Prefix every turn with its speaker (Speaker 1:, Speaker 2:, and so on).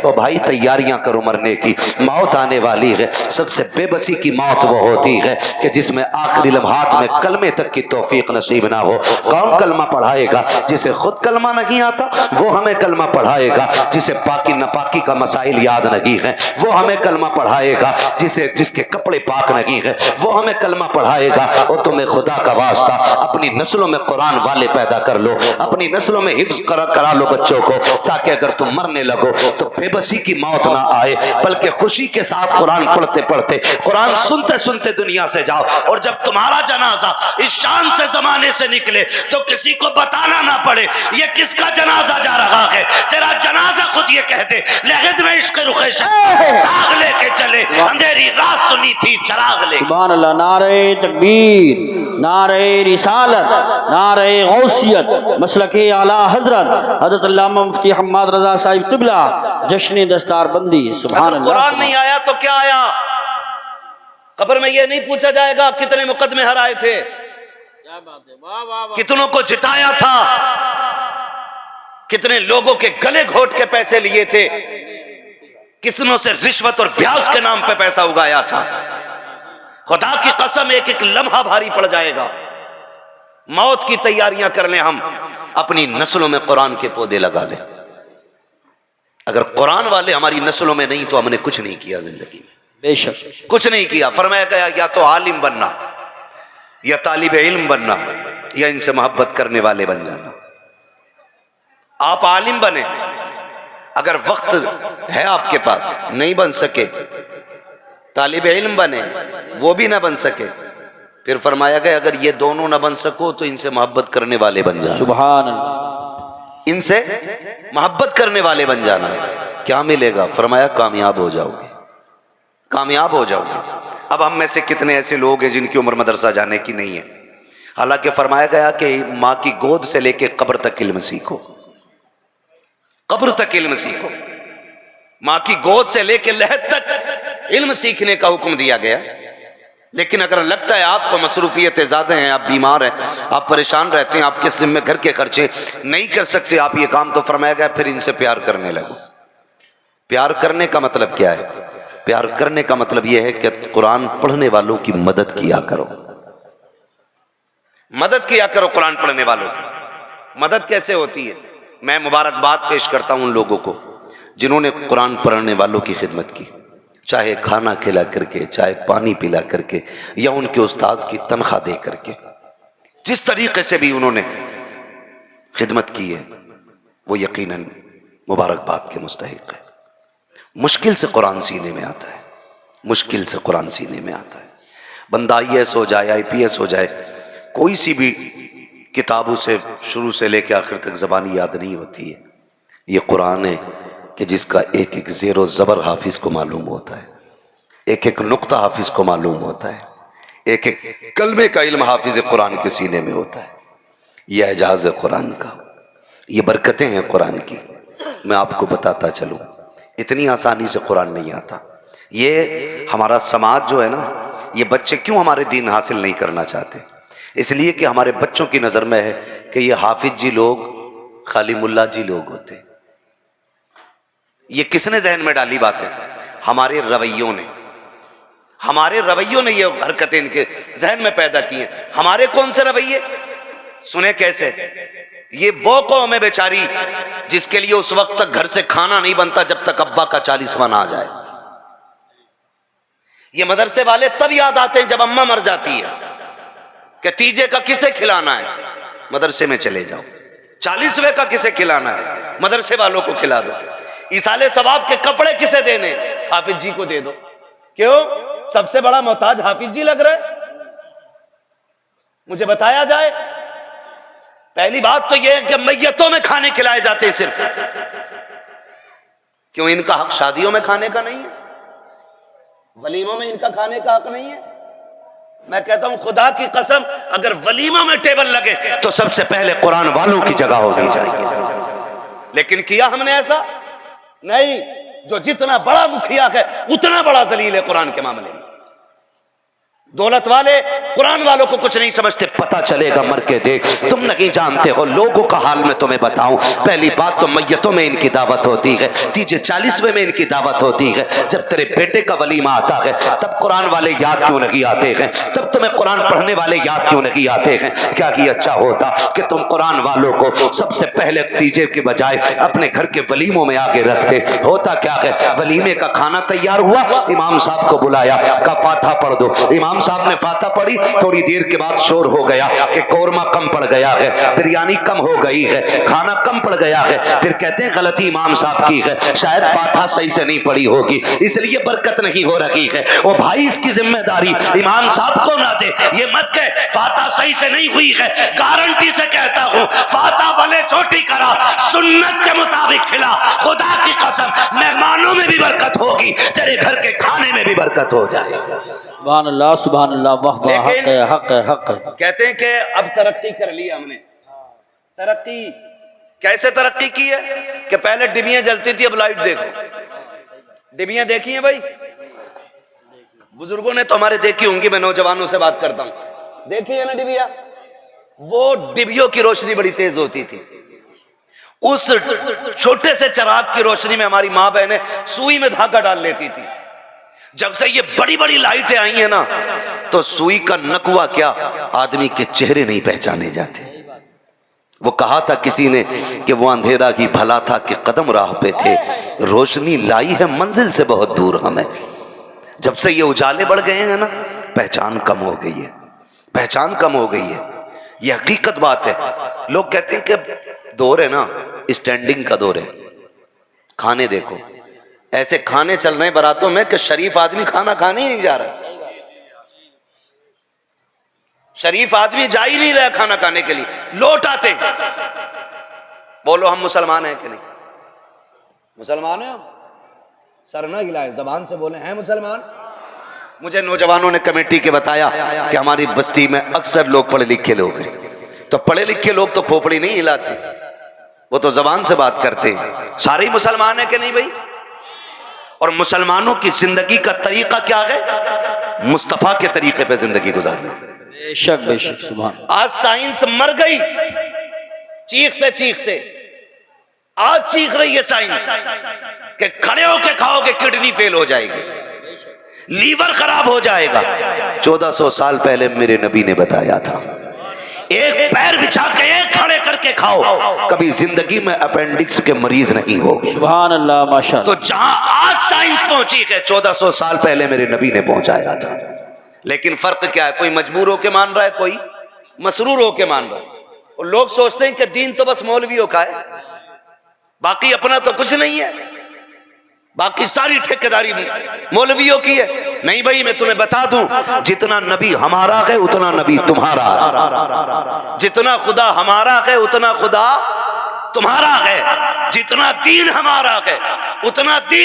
Speaker 1: और भाई तैयारियां करो मरने की, मौत आने वाली है। सबसे बेबसी की मौत वो होती है कि जिसमें आखिरी लम्हात में कलमे तक की तौफीक नसीब ना हो। कौन कलमा पढ़ाएगा? जिसे खुद कलमा नहीं आता वो हमें कलमा पढ़ाएगा। जिसे पाकी नापाकी का मसाइल याद नहीं है वो हमें कलमा पढ़ाएगा। जिसके कपड़े पाक नहीं है वो हमें कलमा पढ़ाएगा। और तुम्हें खुदा का वास्ता अपनी नस्लों में कुरान वाले पैदा कर लो, अपनी नस्लों में हिफ्ज करा लो बच्चों को, ताकि अगर तुम मरने लगो तो बेबसी की मौत ना आए, बल्कि खुशी के साथ कुरान पढ़ते पढ़ते, कुरान सुनते सुनते दुनिया से जाओ। और जब तुम्हारा जनाजा इस शान से जमाने से निकले तो किसी को बताना ना पड़े ये किसका जनाजा जा रहा है। तेरा जनाजा खुद ये कह दे, लहद में इश्क रुखे दाग लेके चले, अंधेरी रात सुनी थी चराग ले।
Speaker 2: सुभान अल्लाह। नारे तकबीर, नारे रिसालत, नारे गौसियत, मसलके आला हजरत हजरत अल्लामा मुफ्ती हम्माद रजा साहिब क़िबला, जश्न दस्तार बंदी। सुभान अल्लाह।
Speaker 1: कुरान नहीं आया तो क्या आया? कब्र में ये नहीं पूछा जाएगा कितने मुकदमे हराए थे, कितनों को जिताया था, कितने लोगों के गले घोट के पैसे लिए थे, कितनों से रिश्वत और ब्याज के नाम पे पैसा उगाया था। खुदा की कसम एक एक लम्हा भारी पड़ जाएगा। मौत की तैयारियां कर लें हम, अपनी नस्लों में कुरान के पौधे लगा लें। अगर कुरान वाले हमारी नस्लों में नहीं तो हमने कुछ नहीं किया जिंदगी में,
Speaker 2: बेशक
Speaker 1: कुछ नहीं किया। फरमाया गया या तो आलिम बनना या तालिब इल्म बनना या इनसे मोहब्बत करने वाले बन जाना। आप आलिम बने, अगर वक्त है आपके पास नहीं बन सके, तालिब इल्म बने वो भी ना बन सके, फिर फरमाया गया अगर ये दोनों ना बन सको तो इनसे मोहब्बत करने वाले बन जाना।
Speaker 2: सुभान अल्लाह।
Speaker 1: इनसे मोहब्बत करने वाले बन जाना। क्या मिलेगा? फरमाया कामयाब हो जाओगे, कामयाब हो जाओगे। अब हम में से कितने ऐसे लोग हैं जिनकी उम्र मदरसा जाने की नहीं है, हालांकि फरमाया गया कि माँ की गोद से लेके कब्र तक इल्म सीखो, कब्र तक इल्म सीखो। माँ की गोद से लेके लहद तक इल्म सीखने का हुक्म दिया गया। लेकिन अगर लगता है आपको मसरूफियतें ज़्यादा हैं, आप बीमार हैं, आप परेशान रहते हैं, आपके जिम्मे घर के खर्चे नहीं कर सकते आप ये काम, तो फरमाया गया फिर इनसे प्यार करने लगो। प्यार करने का मतलब क्या है? प्यार करने का मतलब यह है कि कुरान पढ़ने वालों की मदद किया करो, मदद किया करो कुरान पढ़ने वालों की। मदद कैसे होती है? मैं मुबारकबाद पेश करता हूं उन लोगों को जिन्होंने कुरान पढ़ने वालों की खिदमत की, चाहे खाना खिला करके, चाहे पानी पिला करके, या उनके उस्ताद की तनख्वाह दे करके, जिस तरीके से भी उन्होंने खिदमत की है वो यकीनन मुबारकबाद के मुस्तहिक है। मुश्किल से कुरान सीने में आता है, मुश्किल से कुरान सीने में आता है। बंदा IAS हो जाए, IPS हो जाए, कोई सी भी किताबों से शुरू से लेकर आखिर तक ज़बानी याद नहीं होती है। ये कुरान है कि जिसका एक एक ज़ेरो ज़बर हाफिज़ को मालूम होता है, एक एक नुक्ता हाफिज़ को मालूम होता है, एक एक कलमे का इल्म हाफिज़ कुरान के सीने में होता है। यह एजाज़ कुरान का, ये बरकतें हैं कुरान की। मैं आपको बताता चलूँ, इतनी आसानी से कुरान नहीं आता। ये हमारा समाज जो है ना, ये बच्चे क्यों हमारे दीन हासिल नहीं करना चाहते? इसलिए कि हमारे बच्चों की नज़र में है कि ये हाफिज जी लोग खाली मुल्ला जी लोग होते। ये किसने जहन में डाली बात है? हमारे रवैयों ने, हमारे रवैयों ने ये हरकतें इनके जहन में पैदा की हैं। हमारे कौन से रवैये सुने कैसे? ये वो कौम है बेचारी जिसके लिए उस वक्त तक घर से खाना नहीं बनता जब तक अब्बा का 40वां ना आ जाए। ये मदरसे वाले तब याद आते हैं जब अम्मा मर जाती है कि तीजे का किसे खिलाना है, मदरसे में चले जाओ। 40वें का किसे खिलाना है, मदरसे वालों को खिला दो। इसाले सवाब के कपड़े किसे देने, हाफिज जी को दे दो। क्यों? सबसे बड़ा मोहताज हाफिज जी लग रहा है। मुझे बताया जाए। पहली बात तो यह है कि मैयतों में खाने खिलाए जाते हैं सिर्फ। क्यों? इनका हक शादियों में खाने का नहीं है, वलीमों में इनका खाने का हक नहीं है। मैं कहता हूं खुदा की कसम, अगर वलीमों में टेबल लगे तो सबसे पहले कुरान वालों की जगह होनी चाहिए। लेकिन किया हमने ऐसा नहीं। जो जितना बड़ा मुखिया है उतना बड़ा जलील है कुरान के मामले में। दौलत वाले कुरान वालों को कुछ नहीं समझते। पता चलेगा मर के देख, तुम नहीं जानते हो लोगों का हाल मैं तुम्हें बताऊं। पहली बात तो मैयतों में इनकी दावत होती है, तीजे 40वें में इनकी दावत होती है। जब तेरे बेटे का वलीमा आता है तब कुरान वाले याद क्यों नहीं आते हैं? तब तुम्हें कुरान पढ़ने वाले याद क्यों नहीं आते हैं? क्या ही अच्छा होता कि तुम कुरान वालों को सबसे पहले तीजे के बजाय अपने घर के वलीमों में आगे रखते। होता क्या है, वलीमे का खाना तैयार हुआ, इमाम साहब को बुलाया, कहा फातिहा पढ़ दो। इमाम साहब ने फातिहा पढ़ी, थोड़ी देर के बाद शोर हो गया कि कौरमा कम पड़ गया है, बिरयानी कम हो गई है, खाना कम पड़ गया है। फिर कहते हैं गलती इमाम साहब की है, शायद फातिहा सही से नहीं पढ़ी होगी इसलिए बरकत नहीं हो रही है। ओ भाई, इसकी जिम्मेदारी इमाम साहब को ना दे। ये मत कह फातिहा सही से नहीं हुई है, गारंटी से कहता हूं फातिहा भले छोटी करा, सुन्नत के मुताबिक खिला, खुदा की कसम मेहमानों में भी बरकत होगी, तेरे घर के खाने में भी बरकत हो जाएगी।
Speaker 2: सुभान अल्लाह, सुभान अल्लाह, वाह वाह, हक है, हक है, हक है।
Speaker 1: कहते हैं कि अब तरक्की कर ली हमने। तरक्की कैसे तरक्की की है कि पहले डिबियां जलती थी, अब लाइट देखो। डिबियां देखी हैं भाई? बुजुर्गों ने तो हमारे देखी होंगी, मैं नौजवानों से बात करता हूं। देखी है ना डिबिया? वो डिबियों की रोशनी बड़ी तेज होती थी। उस छोटे से चिराग की रोशनी में हमारी माँ बहनें सुई में धागा डाल लेती थी। जब से ये बड़ी बड़ी लाइटें आई हैं ना, तो सुई का नकवा क्या, आदमी के चेहरे नहीं पहचाने जाते। वो कहा था किसी ने कि वो अंधेरा ही भला था कि कदम राह पे थे, रोशनी लाई है मंजिल से बहुत दूर हमें। जब से ये उजाले बढ़ गए हैं ना, पहचान कम हो गई है, पहचान कम हो गई है। ये हकीकत बात है। लोग कहते हैं कि दौर है ना, स्टैंडिंग का दौर है। खाने देखो, ऐसे खाने चल रहे हैं बारातों में कि शरीफ आदमी खाना खाने ही नहीं जा रहा। शरीफ आदमी जा ही नहीं रहा खाना खाने के लिए, लौट आते। बोलो हम मुसलमान हैं कि नहीं? मुसलमान हैं हम? सर ना हिलाए, जबान से बोले हैं मुसलमान। मुझे नौजवानों ने कमेटी के बताया कि हमारी बस्ती में अक्सर लोग पढ़े लिखे लोग हैं। तो पढ़े लिखे लोग तो खोपड़ी नहीं हिलाते, वो तो जबान से बात करते हैं। सारे ही मुसलमान हैं कि नहीं भाई? और मुसलमानों की जिंदगी का तरीका क्या है? मुस्तफा के तरीके पे जिंदगी गुजारना।
Speaker 2: बेशक बेशक, सुभान।
Speaker 1: आज साइंस मर गई चीखते चीखते। आज चीख रही है साइंस कि खड़े होके खाओगे किडनी फेल हो जाएगी, लीवर खराब हो जाएगा। 1400 साल पहले मेरे नबी ने बताया था, एक पैर बिछा के एक खड़े करके खाओ, कभी जिंदगी में अपेंडिक्स के मरीज नहीं हो।
Speaker 2: सुभान अल्लाह, माशाअल्लाह।
Speaker 1: तो जहां आज साइंस पहुंची है, 1400 साल पहले मेरे नबी ने पहुंचाया था। लेकिन फर्क क्या है, कोई मजबूर होके मान रहा है, कोई मसरूर होके मान रहा है। और लोग सोचते हैं कि दीन तो बस मौलवियों का है, बाकी अपना तो कुछ नहीं है, बाकी सारी ठेकेदारी भी मौलवियों की है। नहीं भाई, मैं तुम्हें बता दूं, जितना नबी हमारा है उतना नबी तुम्हारा है। जितना खुदा हमारा है उतना खुदा तुम्हारा है। जितना दीन हमारा है उतना दीन